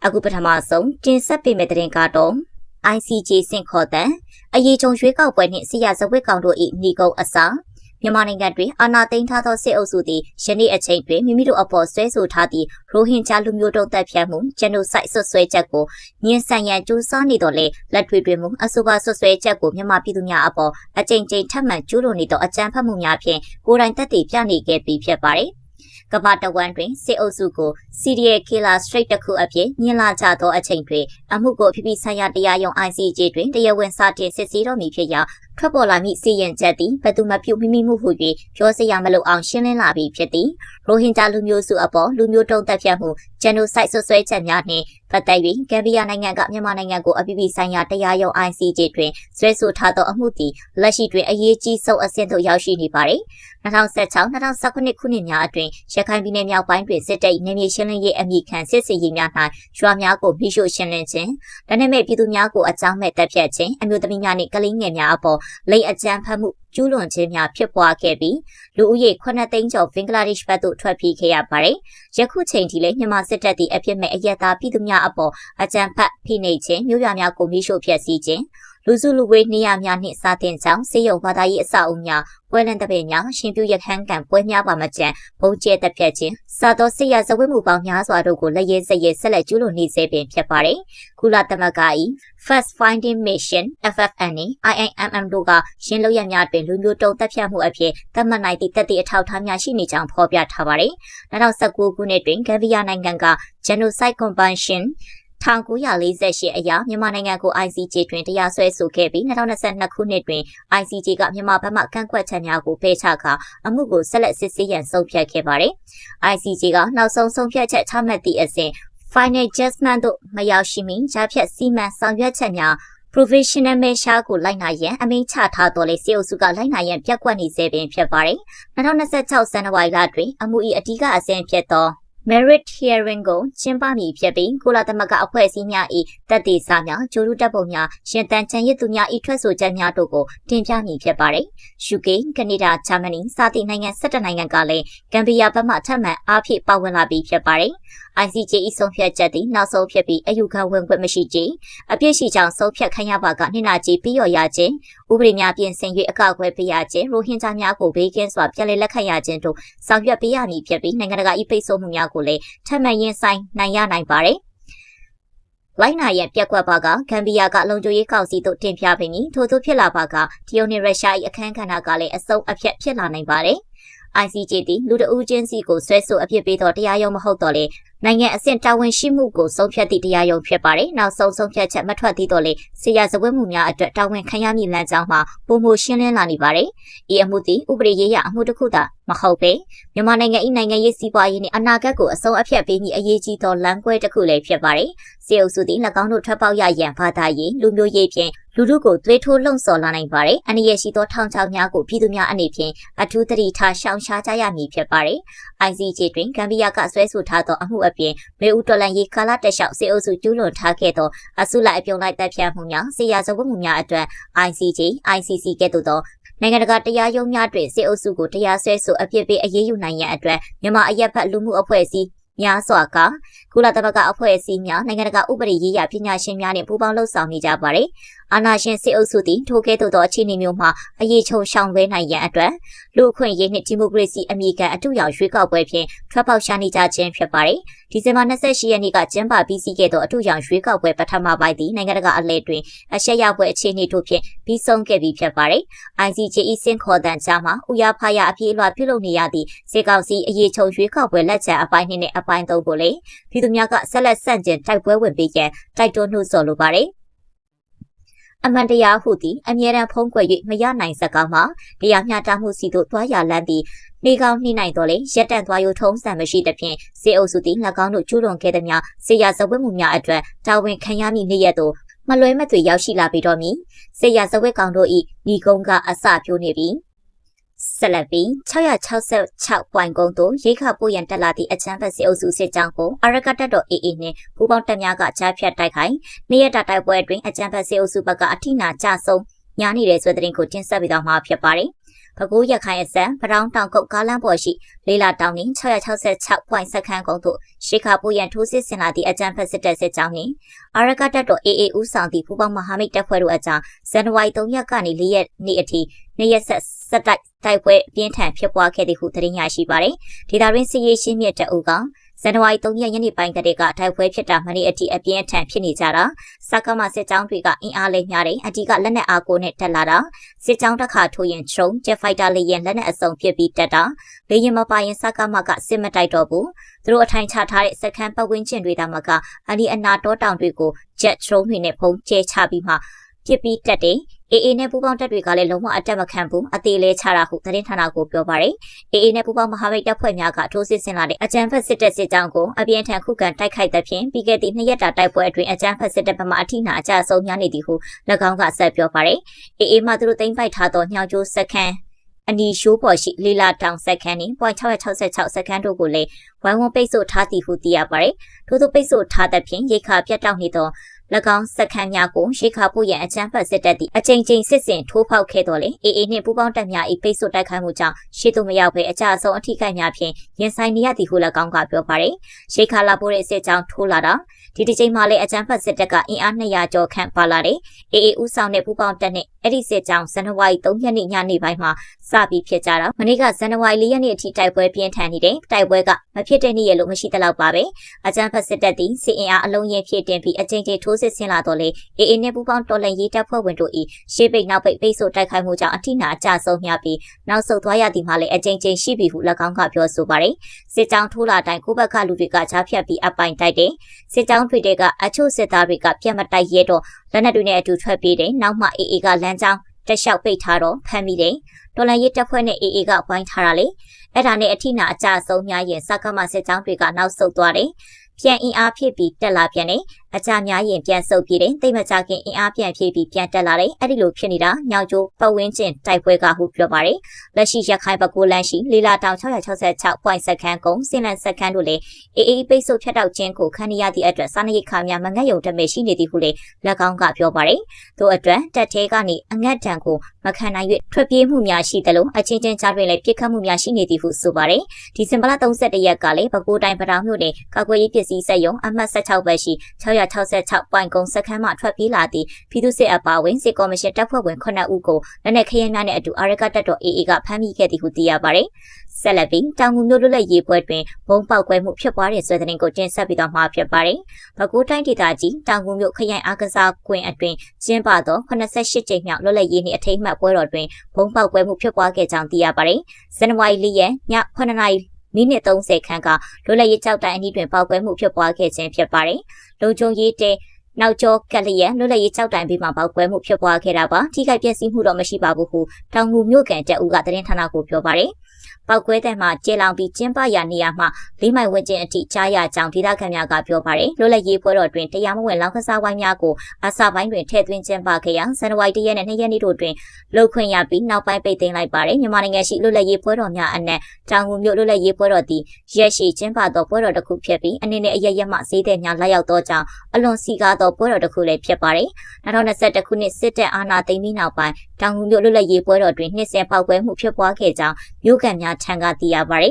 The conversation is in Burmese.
အခုပထမဆုံးတင်ဆက်ပေးမယ့်သတင်းကတော့ ICJ စင်ခေါ်တဲ့အရေးကြုံရွေးကောက်ပွဲနှင့်ဆရာဇဝတ်ကောင်တို့၏ညီကုန်းအစားမြန်မာနိုင်ငံတွင်အာဏာသိမ်းထားသောစစ်အုပ်စုသည်ယနေ့အချိန်တွင်မိမိတို့အပေါ်ဆွဲဆိုထားသည့်ရိုဟင်ဂျာလူမျိုးတုံးတပ်ဖြတ်မှု genocide ဆွဆွဲချက်ကိုညှဉ်းဆန်ရန်ကြိုးစားနေတော်လဲလက်တွေ့တွင်မူအဆိုပါဆွဆွဲချက်ကိုမြန်မာပြည်သူများအပေါ်အကြိမ်ကြိမ်ထပ်မံကျူးလွန်နေသောအကြမ်းဖက်မှုများဖြင့်ကိုယ်တိုင်သက်သေပြနေခဲ့ပြီးဖြစ်ပါတယ်ကမ္ဘာတဝန်းတွင်စစ်အုပ်စုကို serial killer straight တစ်ခုအဖြစ်ညှဉ်းလာကြသောအချိန်တွင်အမှုကိုအပြည်ပြည်ဆိုင်ရာတရားရုံး ICJ တွင်တရားဝင်စတင်စစ်ဆေးတော်မူဖြစ်ရာထွက်ပေါ်လာမည့်စီရင်ချက်သည်ဘသူမပြုမိမိမှုဟု၍ပြောစရာမလိုအောင်ရှင်းလင်းလာပြီးဖြစ်သည်ရိုဟင်ဂျာလူမျိုးစုအပေါ်လူမျိုးတုံးတပ်ဖြတ်မှု genocide ဆွဆွဲချက်များနှင့်ပတ်သက်၍ဂမ်ဘီယာနိုင်ငံကမြန်မာနိုင်ငံကိုအပြည်ပြည်ဆိုင်ရာတရားရုံး ICJ တွင်ဆွဲဆိုထားသောအမှုသည်လက်ရှိတွင်အရေးကြီးဆုံးအဆင့်သို့ရောက်ရှိနေပါသည်2016-2019 ခုနှစ်များအတွင်းရခိုင်ပြည်နယ်မြောက်ပိုင်းတွင်စစ်တပ်နေမြေရှင်းလင်းရေးအမိခံစစ်စေးရေးများ၌ရွာများကိုမိရှို့ရှင်းလင်းခြင်းဒါနှင့်ပြည်သူများကိုအကြောင်းမဲ့တပ်ဖြတ်ခြင်းအမျိုးသမီးများနှင့်ကလေးငယ်များအပေါ်လိင်အကြမ်းဖက်မှုကျူးလွန်ခြင်းများဖြစ်ပွားခဲ့ပြီးလူဦးရေ9သိန်းကျော်ဘင်္ဂလားဒေ့ရှ်ဘက်သို့ထွက်ပြေးခဲ့ရပါတယ်။ယခုချိန်ထိလည်းမြန်မာစစ်တပ်သည်အပြစ်မဲ့အရက်သားပြည်သူများအပေါ်အကြမ်းဖက်ဖိနှိပ်ခြင်းမြို့ရွာများကိုမိရှို့ဖျက်ဆီးခြင်းလူစုလူဝေးနေရာများနှင့်စာသင်ကျောင်းစေယုံဘာသာရေးအဆောက်အဦများပွဲလန်းတပည့်များရှင်ပြုရခန်းကံပွဲများပါမကျန်ဘုံကျဲတပ်ဖြတ်ခြင်းစသောစစ်ရဇဝတ်မှုပေါင်းများစွာတို့ကိုလက်ရဲစရဲဆက်လက်ကျူးလွန်နေစေပင်ဖြစ်ပါတယ်။ကုလသမဂ္ဂ၏ First Finding Mission FFN IIMM တို့ကရှင်းလုပ်ရများတွင်လူမျိုးတုံးတပ်ဖြတ်မှုအဖြစ်သတ်မှတ်နိုင်သည့်တပ်သည့်အထောက်အထားများရှိနေကြောင်းဖော်ပြထားပါတယ်။2019ခုနှစ်တွင်ဂမ်ဘီယာနိုင်ငံက Genocide Convention 1948အရာမြန်မာနိုင်ငံကို ICJ တွင်တရားစွဲဆိုခဲ့ပြီး2022ခုနှစ်တွင် ICJ ကမြန်မာဘက်မှကန့်ကွက်ချက်များကိုပယ်ချကာအမှုကိုဆက်လက်စစ်ဆေးရန်ဆုံးဖြတ်ခဲ့ပါတယ်။ ICJ ကနောက်ဆုံးဆုံးဖြတ်ချက်ချမှတ်သည့်အစဉ် Final Judgment တို့မရောက်ရှိမီကြားဖြတ်စီမံဆောင်ရွက်ချက်များ Provisional Measure ကိုလိုက်နာရန်အမိန့်ချထားတော်လဲစစ်အုပ်စုကလိုက်နာရန်ပြက်ကွက်နေစေပင်ဖြစ်ပါတယ်။2026ဇန်နဝါရီလတွင်အမှု၏အဓိကအစဉ်ဖြစ်သောMerit Hearing ကိုကျင်းပမည်ဖြစ်ပြီးကုလသမဂ္ဂအဖွဲ့အစည်းများ၏တပ်သေးစာများဂျိုလူတပ်ပုံများရှင်တန်ချန်ရစ်သူများ၏ထွက်ဆိုချက်များတို့ကိုတင်ပြမည်ဖြစ်ပါတယ်။ UK, Canada, Germany စသည့်နိုင်ငံ17နိုင်ငံကလည်းဂမ်ဘီယာဘက်မှထပ်မံအားဖြည့်ပါဝင်လာပြီးဖြစ်ပါတယ်။ ICJ ၏ဆုံးဖြတ်ချက်သည်နောက်ဆုံးဖြစ်ပြီးအယူခံဝင်ခွင့်မရှိခြင်းအပြစ်ရှိကြောင်းဆုံးဖြတ်ခံရပါကနှစ်နာကြီးပြီးရော်ရခြင်းဥပဒေများပြင်ဆင်၍အကောက်ခွဲပေးရခြင်းရိုဟင်ဂျာများကိုဘေးကင်းစွာပြန်လည်လက်ခံရခြင်းတို့ဆောင်ရွက်ပေးရမည်ဖြစ်ပြီးနိုင်ငံတကာ၏ပိတ်ဆို့မှုများကိုလည်းထပ်မံရင်ဆိုင်နိုင်ရနိုင်ပါတယ်။လိုက်နာရန်ပြက်ကွက်ပါကဂမ်ဘီယာကလုံခြုံရေးကောင်စီတို့တင်ပြပြီးနီထို့သို့ဖြစ်လာပါကတရုတ်နှင့်ရုရှား၏အခမ်းကဏ္ဍကလည်းအစုံအပြတ်ဖြစ်လာနိုင်ပါတယ်။ ICJ သည်လူတဦးချင်းစီကိုဆွဲဆိုအပြစ်ပေးသောတရားရုံးမဟုတ်တော့လေနိုင်ငံအဆင့်တာဝန်ရှိမှုကိုဆုံးဖြတ်သည့်တရားရုံးဖြစ်ပါတယ်။နောက်ဆုံးဆုံးဖြတ်ချက်မထွက်သေးတော့လေဆရာဇဝတ်မှုများအတွက်တာဝန်ခံရမည့်လမ်းကြောင်းမှာပုံမရှင်းလင်းလာနေပါတယ်။ဤအမှုသည်ဥပဒေရေးရအမှုတစ်ခုသာမဟုတ်ပဲမြန်မာနိုင်ငံ၏နိုင်ငံရေးစီးပွားရေးနှင့်အနာဂတ်ကိုအဆုံးအဖြတ်ပေးမည့်အရေးကြီးသောလမ်းကွဲတစ်ခုလည်းဖြစ်ပါတယ်။စစ်အုပ်စုသည်၎င်းတို့ထွက်ပေါက်ရရန်ဘာသာရေးလူမျိုးရေးဖြင့်လူထုကိုသွေးထိုးလှုံ့ဆော်လာနိုင်ပါတယ်။အနည်းရရှိသောထောင်ချောက်များကိုပြည်သူများအနေဖြင့်အထူးသတိထားရှောင်ရှားကြရမည်ဖြစ်ပါတယ်။ ICJ တွင်ဂမ်ဘီယာကဆွဲဆိုထားသောအမှုအပြင်မေဦးတော်လန်ရေးကာလတလျှောက်စစ်အုပ်စုကျူးလွန်ထားခဲ့သောအစုလိုက်အပြုံလိုက်တပ်ဖြတ်မှုများဆရာဇဝတ်မှုများအတွက် ICJ, ICC ကဲ့သို့သောနိုင်ငံတကာတရားရုံးများတွင်စစ်အုပ်စုကိုတရားစွဲဆိုအပြစ်ပေးအရေးယူနိုင်ရန်အတွက်မြန်မာအရက်ဖက်လူမှုအဖွဲ့အစည်းများစွာကကုလသမဂ္ဂအဖွဲ့အစည်းများနိုင်ငံတကာဥပဒေရေးရာပညာရှင်များနှင့်ပူးပေါင်းလှုပ်ဆောင်နေကြပါတယ်။အာဏာရှင်စစ်အုပ်စုသည်ထိုကဲ့သို့သောအခြေအနေမျိုးမှာအရေးချုံရှောင်လွှဲနိုင်ရန်အတွက်လူအခွင့်အရေးနှင့်ဒီမိုကရေစီအမိခံအတူရောက်ရွေးကောက်ပွဲဖြင့်ထွက်ပေါက်ရှာနေကြခြင်းဖြစ်ပါတယ်။ဒီဇင်ဘာ28ရက်နေ့ကကျင်းပပြီးစီးခဲ့သောအတူရောက်ရွေးကောက်ပွဲပထမပိုင်းသည်နိုင်ငံတကာအလဲတွင်အရှက်ရပွဲအခြေအနေတို့ဖြင့်ပြီးဆုံးခဲ့ပြီးဖြစ်ပါတယ်။ ICJ ၏စင်ခေါ်တန်းကြားမှာဥရဖာရအပြေးအလွှာပြုလုပ်နေရသည့်စေကောင်စီအရေးချုံရွေးကောက်ပွဲလက်ချက်အပိုင်း2နဲ့အပိုင်း3ကိုလည်းပြည်သူများကဆက်လက်ဆန့်ကျင်တိုက်ပွဲဝင်ပေးရန်တိုက်တွန်းနှိုးဆော်လိုပါတယ်။အမှန်တရားဟုသည်အမြဲတမ်းဖုံးကွယ်၍မရနိုင်စကောင်းမှာတရားမျှတမှုစီသို့သွားရလန်းသည်နေကောင်းနှိမ့်နိုင်တော်လေရက်တန့်သွားရုံထုံးစံမရှိသဖြင့်စေအုပ်စုသည်၎င်းတို့ကျူးလွန်ခဲ့သည်များဆေးရဇဝတ်မှုများအတွက်တာဝန်ခံရမည့်နေ့ရက်သို့မလွဲမသွေရောက်ရှိလာပြီးတော့မည်ဆေးရဇဝတ်ကောင်တို့၏ညီကုန်းကအစပြိုးနေပြီဆက်လက်ပြီး666ပွိုင်ကုန်းသို့ရိခပို့ရန်တက်လာသည့်အချမ်းဖက်စစ်အုပ်စုစစ်ကြောင်းကိုအာရကတပ်တော် AA နှင့်ပူးပေါင်းတပ်များကကြားဖြတ်တိုက်ခိုက်နေရတာတိုက်ပွဲအတွင်းအချမ်းဖက်စစ်အုပ်စုဘက်ကအထိနာကြဆုံးညာနေတဲ့ဆိုတဲ့တင်ကိုတင်ဆက်ပေးသွားမှာဖြစ်ပါတယ်။ ကိုးရခိုင်အစံပတောင်းတောင်ကုတ်ကားလမ်းပေါ်ရှိလေးလာတောင်နှင့်666ပွိုင်စခန်းကုန်းသို့ရှေခါပူရန်ထိုးစစ်ဆင်လာသည့်အကြမ်းဖက်စစ်တပ်စစ်ကြောင်းနှင့်အာရကတပ်တော် AA ဦးဆောင်သည့်ပူးပေါင်းမဟာမိတ်တပ်ဖွဲ့တို့အကြားဇန်နဝါရီ3ရက်ကနေ4ရက်နေ့အထိနေ့ရက်ဆက်တိုက်ပွဲပြင်းထန်ဖြစ်ပွားခဲ့သည်ဟုသတင်းရရှိပါသည်ဒေသတွင်းစစ်ရေးရှင်းမြစ်တအုပ်ကဇန်နဝါရီ3ရက်ညနေပိုင်းကတည်းကတိုက်ပွဲဖြစ်တာမနေ့အထိအပြင်းထန်ဖြစ်နေကြတာစကမစစ်ကြောင်းတွေကအင်အားလေးများတဲ့အဓိကလက်နက်အားကိုနဲ့တက်လာတာစစ်ကြောင်းတစ်ခါထိုးရင်ချုံဂျက်ဖိုက်တာလေယာဉ်လက်နက်အစုံဖြစ်ပြီးတက်တာလေယာဉ်မပါရင်စကမကစစ်မတိုက်တော့ဘူးသူတို့အထိုင်ချထားတဲ့စခန်းပတ်ဝန်းကျင်တွေဒါမှကအနီအနာတောတောင်တွေကိုဂျက်ချုံတွေနဲ့ဖုံးကျဲချပြီးမှပြစ်ပြီးတက်တယ်AA နဲ့ပူးပေါင်းတပ်တွေကလည်းလုံးဝအတက်မခံဘူးအသေးလဲချတာဟုသတင်းဌာနကိုပြောပါတယ်။ AA နဲ့ပူးပေါင်းမဟာမိတ်တပ်ဖွဲ့များကထိုးစစ်ဆင်လာတဲ့အကြမ်းဖက်စစ်တပ်စစ်ကြောင်းကိုအပြင်းထန်ခုခံတိုက်ခိုက်တဲ့ဖြင့်ပြီးခဲ့သည့်2ရက်တာတိုက်ပွဲအတွင်းအကြမ်းဖက်စစ်တပ်ဘက်မှအထိနာအကြအဆုံးများနေသည်ဟု၎င်းကဆက်ပြောပါတယ်။ AA မှသူတို့သိမ်းပိုက်ထားသောညောင်ကျိုးစခန်းအနီရှိုးပေါ်ရှိလီလာတောင်စခန်းနှင့် .666 စခန်းတို့ကိုလည်းဝိုင်းဝန်းပိတ်ဆို့ထားသည်ဟုသိရပါတယ်။ထို့သောပိတ်ဆို့ထားတဲ့ဖြင့်ရိခါပြတ်တောက်နေသော၎င်းစခန်းများကိုရှေခါပို့ရန်အကြမ်းဖက်စစ်တပ်သည်အကြိမ်ကြိမ်စစ်ဆင်ထိုးဖောက်ခဲ့တော်လေ AA နှင့်ပူးပေါင်းတပ်များ၏ပိတ်ဆို့တိုက်ခိုက်မှုကြောင့်ရှေ့သို့မရောက်ဘဲအကြအဆုံးအထိခိုက်များဖြင့်ရင်ဆိုင်နေရသည်ဟု၎င်းကပြောပါတယ်။ရှေခါလာပို့တဲ့စစ်ကြောင်းထိုးလာတာဒီတစ်ချိန်မှာလည်းအကြမ်းဖက်စစ်တပ်ကအင်အား200ကျော်ခန့်ပါလာတယ်။ AA ဦးဆောင်တဲ့ပူးပေါင်းတပ်နဲ့အဲ့ဒီစစ်ကြောင်းဇန်နဝါရီ3ရက်နေ့ညနေပိုင်းမှာစပြီးဖြစ်ကြတာမနေ့ကဇန်နဝါရီ4ရက်နေ့အထိတိုက်ပွဲပြင်းထန်နေတယ်။တိုက်ပွဲကမဖြစ်တဲ့နေ့ရလို့မရှိသလောက်ပါပဲ။အကြမ်းဖက်စစ်တပ်သည်စစ်အင်အားအလုံးရင်ဖြည့်တင်ပြီးအကြိမ်ကြိမ်ထိုးစစ်ဆင်လာတော့လေ AA နဲ့ပူးပေါင်းတော်လှန်ရေးတပ်ဖွဲ့ဝင်တို့၏ရှေ့ပိတ်နောက်ပိတ်ပိတ်ဆို့တိုက်ခိုက်မှုကြောင့်အထိနာအကျဆုံးများပြီးနောက်ဆုတ်သွားရသည်မှလည်းအကြိမ်ကြိမ်ရှိပြီဟု၎င်းကပြောဆိုပါတယ်။စစ်ကြောင်းထိုးလာတိုင်းကိုဘက်ကလူတွေကကြားဖြတ်ပြီးအပိုင်တိုက်တယ်။စစ်ကြောင်းတွေကအချို့စစ်သားတွေကပြတ်မတိုက်ရဲတော့လက်နက်တွေနဲ့အတူထွက်ပြေးတယ်။နောက်မှ AA ကလမ်းကြောင်းတက်လျှောက်ပိတ်ထားတော့ဖမ်းမိတယ်။တော်လှန်ရေးတပ်ဖွဲ့နဲ့ AA ကဝိုင်းထားတာလေ။အဲ့ဒါနဲ့အထိနာအကျဆုံးများရင်စကမစစ်ကြောင်းတွေကနောက်ဆုတ်သွားတယ်။ပြန်အင်အားဖြည့်ပြီးတက်လာပြန်တယ်အကြများရင်ပြန်ဆုတ်ပြေးတယ်တိတ်မကြခင်အင်အားပြန်ဖြည့်ပြီးပြန်တက်လာတယ်အဲ့ဒီလိုဖြစ်နေတာညောင်ကျိုးပတ်ဝန်းကျင်တိုက်ပွဲကဟုပြောပါတယ်လက်ရှိရခိုင်ဘက်ကိုလမ်းရှိလီလာတောင်666ပွိုင်စခန်းကုန်းစင်လန်စခန်းတို့လည်းအေးပိတ်ဆို့ဖြတ်တောက်ခြင်းကိုခံရသည့်အတွက်စားနပ်ရိက္ခာများမငတ်ယုံတမဲ့ရှိနေသည်ဟုလည်း၎င်းကပြောပါတယ်ထို့အတွက်တက်သေးကနေအငတ်တံကိုမခံနိုင်၍ထွက်ပြေးမှုများရှိသလိုအချင်းချင်းကြားတွင်လည်းပြစ်ခတ်မှုများရှိနေသည်ဟုဆိုပါတယ်ဒီဇင်ဘာလ31ရက်ကလည်းပဲခူးတိုင်းပတောင်မြို့နယ်ကာကွယ်ရေးပစ္စည်းစက်ရုံအမှတ်16ပဲရှိ666ပွိုင်ကုန်းစခန်းမှထွက်ပြေးလာသည့်ပြည်သူ့စစ်အပါအဝင်စစ်ကော်မရှင်တပ်ဖွဲ့ဝင်9ဦးကိုလက်နက်ခဲယမ်းများနဲ့အတူအာရကတပ်တော် AA ကဖမ်းမိခဲ့သည်ဟုသိရပါတယ်ဆက်လက်ပြီးတောင်ငူမြို့လွတ်လပ်ရေးပွဲတွင်ဘုံပေါက်ကွဲမှုဖြစ်ပွားတဲ့ဆွေးနွေးကိုတင်ဆက်ပြီးတော့မှာဖြစ်ပါတယ်။ပဲခူးတိုင်းဒေသကြီးတောင်ငူမြို့ခရိုင်အားကစားကွင်းအတွင်းကျင်းပသော88ကြိမ်မြောက်လွတ်လပ်ရေးနေ့အထိမ်းအမှတ်ပွဲတော်တွင်ဘုံပေါက်ကွဲမှုဖြစ်ပွားခဲ့ကြောင်းသိရပါတယ်။ဇန်နဝါရီလရက်ည9:00 နာရီမိနစ်30ခန့်ကလွတ်လပ်ရေးကြောက်တိုင်အနီးတွင်ပေါက်ကွဲမှုဖြစ်ပွားခဲ့ခြင်းဖြစ်ပါတယ်။လုံခြုံရေးတဲနောက်ကျော်ကလျက်လွတ်လပ်ရေးကြောက်တိုင်ပြီးမှပေါက်ကွဲမှုဖြစ်ပွားခဲ့တာပါထိခိုက်ပျက်စီးမှုတော့မရှိပါဘူးဟုတောင်ငူမြို့ကန်တပ်ဦးကသတင်းဌာနကိုပြောပါတယ်ပောက်ကွဲတဲ့မှာကျေလောင်ပြီးကျင်းပရာနေရာမှာ၄မိုင်ဝန်းကျင်အထိကြားရကြောင်းဒေသခံများကပြောပါတယ်လွတ်လပ်ရေးပွဲတော်တွင်တရားမဝင်လောင်းကစားဝိုင်းများကိုအစပိုင်းတွင်ထည့်သွင်းကျင်းပခဲ့ရာဇန်နဝါရီ1ရက်နဲ့2ရက်နေ့တို့တွင်လှုပ်ခွင့်ရပြီးနောက်ပိုင်းပိတ်သိမ်းလိုက်ပါတယ်မြန်မာနိုင်ငံရှိလွတ်လပ်ရေးပွဲတော်များအနက်တောင်ငူမြို့လွတ်လပ်ရေးပွဲတော်သည်ရက်ရှိကျင်းပသောပွဲတော်တစ်ခုဖြစ်ပြီးအနေနဲ့အရရမှဈေးသည်များလက်ရောက်သောကြောင့်အလွန်စီကားသောပွဲတော်တစ်ခုလည်းဖြစ်ပါတယ်2021ခုနှစ်စစ်တပ်အာဏာသိမ်းပြီးနောက်ပိုင်းတောင်ငူမြို့လွတ်လပ်ရေးပွဲတော်တွင်နှစ်စဉ်ပေါက်ကွဲမှုဖြစ်ပွားခဲ့ကြောင်းမြို့ကန်များထံကသိရပါတယ်